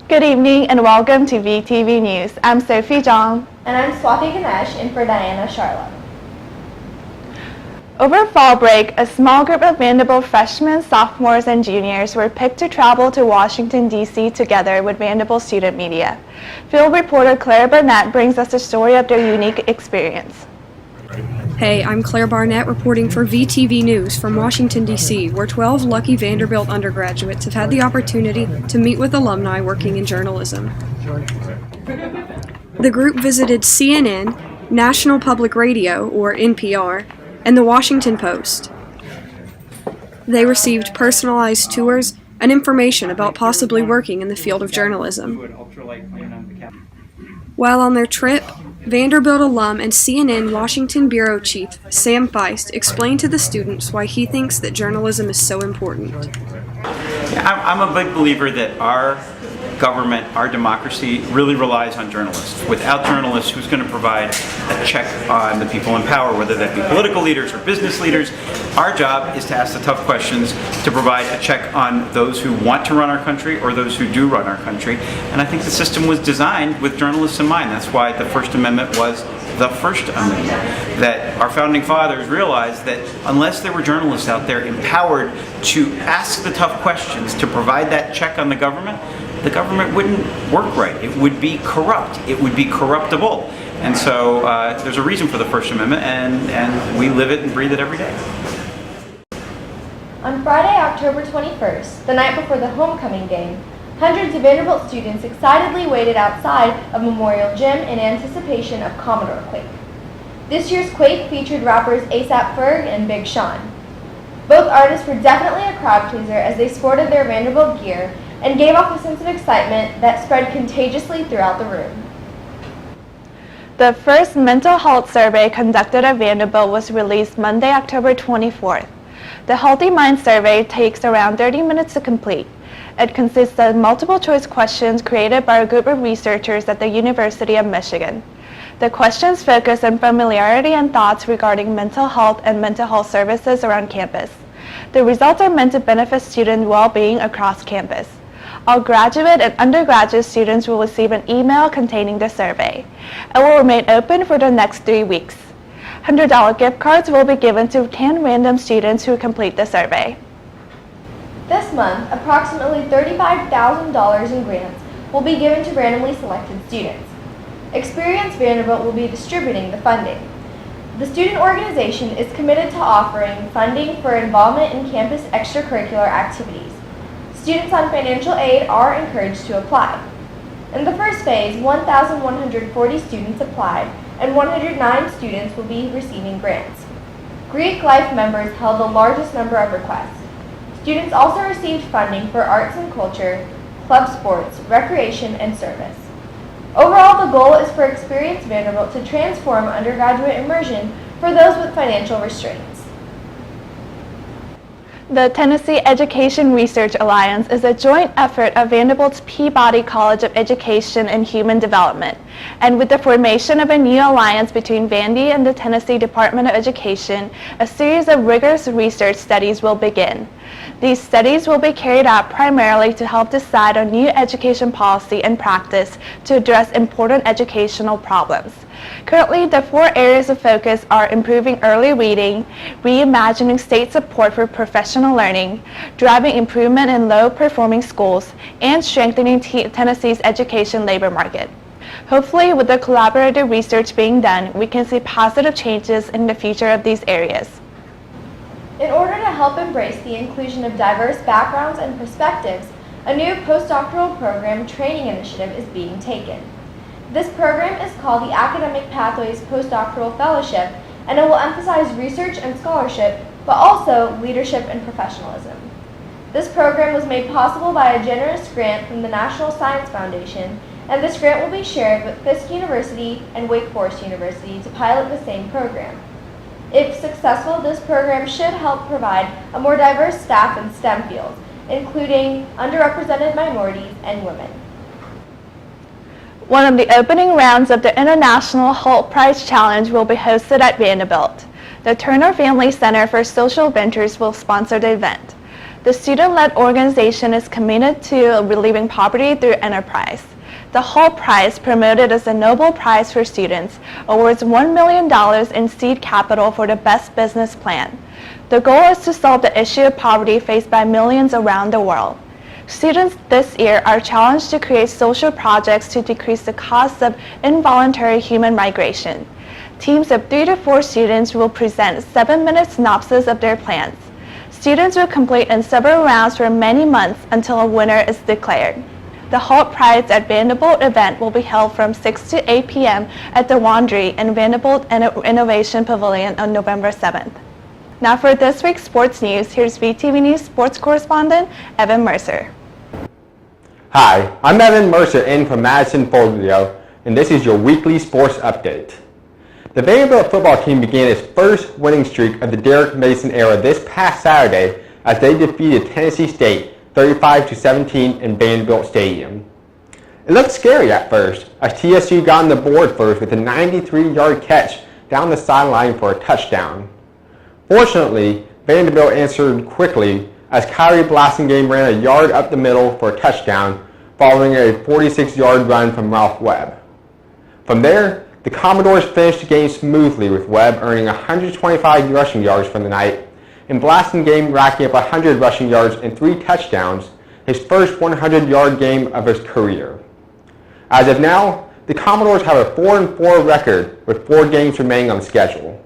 Good evening and welcome to VTV News. I'm Sophie, Jeong. And I'm Swathi Ganesh in for Diana Charlotte. Over fall break, a small group of Vanderbilt freshmen, sophomores, and juniors were picked to travel to Washington, D.C. together with Vanderbilt Student Media. Field reporter Claire Burnett brings us a story of their unique experience. Hey, I'm Claire Barnett reporting for VTV News from Washington, D.C., where 12 lucky Vanderbilt undergraduates have had the opportunity to meet with alumni working in journalism. The group visited CNN, National Public Radio, or NPR, and the Washington Post. They received personalized tours and information about possibly working in the field of journalism. While on their trip, Vanderbilt alum and CNN Washington Bureau Chief Sam Feist explained to the students why he thinks that journalism is so important. I'm a big believer that our government, our democracy, really relies on journalists. Without journalists, who's going to provide a check on the people in power, whether that be political leaders or business leaders? Our job is to ask the tough questions, to provide a check on those who want to run our country or those who do run our country. And I think the system was designed with journalists in mind. That's why the First Amendment was the First Amendment. That our founding fathers realized that unless there were journalists out there empowered to ask the tough questions, to provide that check on the government wouldn't work right. It would be corrupt. It would be corruptible. And so there's a reason for the First Amendment, and we live it and breathe it every day. On Friday, October 21st, the night before the homecoming game, hundreds of Vanderbilt students excitedly waited outside of Memorial Gym in anticipation of Commodore Quake. This year's Quake featured rappers A$AP Ferg and Big Sean. Both artists were definitely a crowd pleaser as they sported their Vanderbilt gear and gave off a sense of excitement that spread contagiously throughout the room. The first mental health survey conducted at Vanderbilt was released Monday, October 24th. The Healthy Mind survey takes around 30 minutes to complete. It consists of multiple choice questions created by a group of researchers at the University of Michigan. The questions focus on familiarity and thoughts regarding mental health and mental health services around campus. The results are meant to benefit student well-being across campus. All graduate and undergraduate students will receive an email containing the survey. It will remain open for the next 3 weeks. $100 gift cards will be given to 10 random students who complete the survey. This month, approximately $35,000 in grants will be given to randomly selected students. Experience Vanderbilt will be distributing the funding. The student organization is committed to offering funding for involvement in campus extracurricular activities. Students on financial aid are encouraged to apply. In the first phase, 1,140 students applied and 109 students will be receiving grants. Greek Life members held the largest number of requests. Students also received funding for arts and culture, club sports, recreation, and service. Overall, the goal is for Experience Vanderbilt to transform undergraduate immersion for those with financial restraints. The Tennessee Education Research Alliance is a joint effort of Vanderbilt's Peabody College of Education and Human Development, and with the formation of a new alliance between Vandy and the Tennessee Department of Education, a series of rigorous research studies will begin. These studies will be carried out primarily to help decide on new education policy and practice to address important educational problems. Currently, the 4 areas of focus are improving early reading, reimagining state support for professional learning, driving improvement in low-performing schools, and strengthening Tennessee's education labor market. Hopefully, with the collaborative research being done, we can see positive changes in the future of these areas. In order to help embrace the inclusion of diverse backgrounds and perspectives, a new postdoctoral program training initiative is being taken. This program is called the Academic Pathways Postdoctoral Fellowship, and it will emphasize research and scholarship, but also leadership and professionalism. This program was made possible by a generous grant from the National Science Foundation, and this grant will be shared with Fisk University and Wake Forest University to pilot the same program. If successful, this program should help provide a more diverse staff in STEM fields, including underrepresented minorities and women. One of the opening rounds of the International Holt Prize Challenge will be hosted at Vanderbilt. The Turner Family Center for Social Ventures will sponsor the event. The student-led organization is committed to relieving poverty through enterprise. The Holt Prize, promoted as a Nobel Prize for students, awards $1 million in seed capital for the best business plan. The goal is to solve the issue of poverty faced by millions around the world. Students this year are challenged to create social projects to decrease the cost of involuntary human migration. Teams of 3 to 4 students will present 7-minute synopses of their plans. Students will complete in several rounds for many months until a winner is declared. The Holt Prize at Vanderbilt event will be held from 6 to 8 p.m. at the Wandery and Vanderbilt Innovation Pavilion on November 7th. Now for this week's sports news, here's VTV News sports correspondent Evan Mercer. Hi, I'm Evan Mercer in from Madison Folio, and this is your weekly sports update. The Vanderbilt football team began its first winning streak of the Derek Mason era this past Saturday as they defeated Tennessee State 35-17 in Vanderbilt Stadium. It looked scary at first as TSU got on the board first with a 93-yard catch down the sideline for a touchdown. Fortunately, Vanderbilt answered quickly as Kyrie Blasingame ran a yard up the middle for a touchdown following a 46-yard run from Ralph Webb. From there, the Commodores finished the game smoothly with Webb earning 125 rushing yards for the night and Blasingame racking up 100 rushing yards and 3 touchdowns, his first 100-yard game of his career. As of now, the Commodores have a 4-4 record with 4 games remaining on the schedule.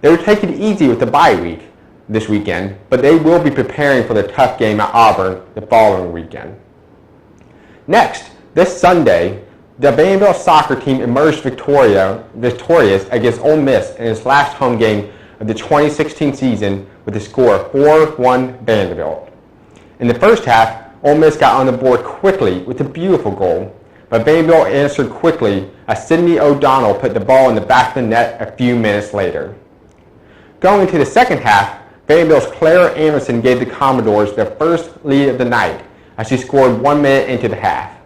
They will take it easy with the bye week this weekend, but they will be preparing for the tough game at Auburn the following weekend. Next, this Sunday, the Vanderbilt soccer team emerged victorious against Ole Miss in its last home game of the 2016 season with a score of 4-1 Vanderbilt. In the first half, Ole Miss got on the board quickly with a beautiful goal, but Vanderbilt answered quickly as Sidney O'Donnell put the ball in the back of the net a few minutes later. Going into the second half, Vanderbilt's Claire Anderson gave the Commodores their first lead of the night as she scored 1 minute into the half.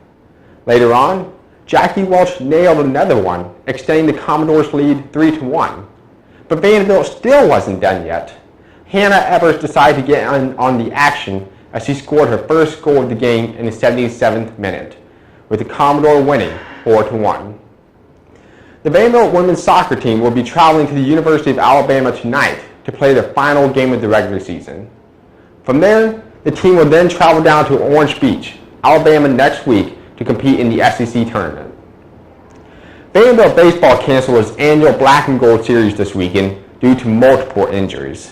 Later on, Jackie Welch nailed another one, extending the Commodores' lead 3-1. But Vanderbilt still wasn't done yet. Hannah Evers decided to get on the action as she scored her first goal of the game in the 77th minute, with the Commodore winning 4-1. The Vanderbilt women's soccer team will be traveling to the University of Alabama tonight to play their final game of the regular season. From there, the team will then travel down to Orange Beach, Alabama next week to compete in the SEC tournament. Vanderbilt baseball canceled its annual Black and Gold series this weekend due to multiple injuries.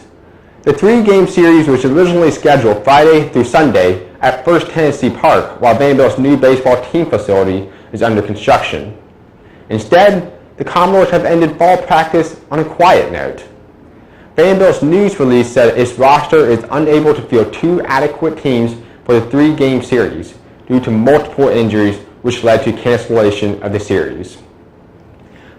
The 3-game series was originally scheduled Friday through Sunday at First Tennessee Park, while Vanderbilt's new baseball team facility is under construction. Instead, the Commodores have ended fall practice on a quiet note. Vanderbilt's news release said its roster is unable to field 2 adequate teams for the 3-game series due to multiple injuries, which led to cancellation of the series.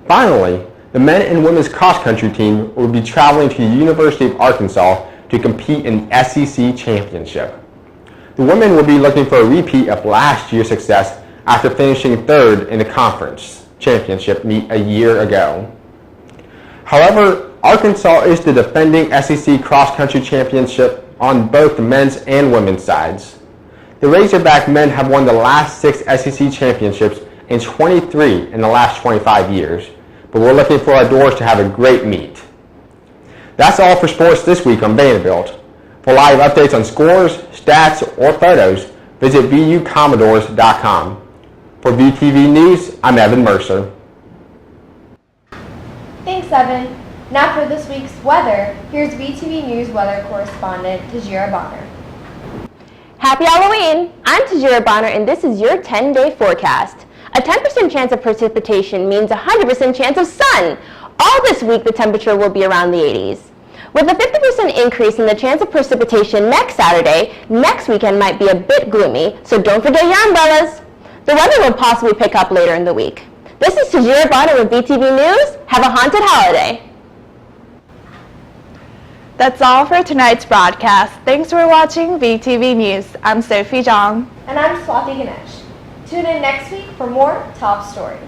Finally, the men and women's cross-country team will be traveling to the University of Arkansas to compete in the SEC Championship. The women will be looking for a repeat of last year's success after finishing 3rd in the conference championship meet a year ago. However, Arkansas is the defending SEC cross-country championship on both the men's and women's sides. The Razorback men have won the last 6 SEC championships and 23 in the last 25 years, but we're looking for our Doors to have a great meet. That's all for sports this week on Vanderbilt. For live updates on scores, stats, or photos, visit vucommodores.com. For VTV News, I'm Evan Mercer. Thanks, Evan. Now for this week's weather, here's VTV News weather correspondent Tajeira Bonner. Happy Halloween! I'm Tajeira Bonner and this is your 10-day forecast. A 10% chance of precipitation means a 100% chance of sun. All this week the temperature will be around the 80s. With a 50% increase in the chance of precipitation next Saturday, next weekend might be a bit gloomy, so don't forget your umbrellas. The weather will possibly pick up later in the week. This is Tajeira Bonner with VTV News. Have a haunted holiday. That's all for tonight's broadcast. Thanks for watching VTV News. I'm Sophie Jeong. And I'm Swathi Ganesh. Tune in next week for more top stories.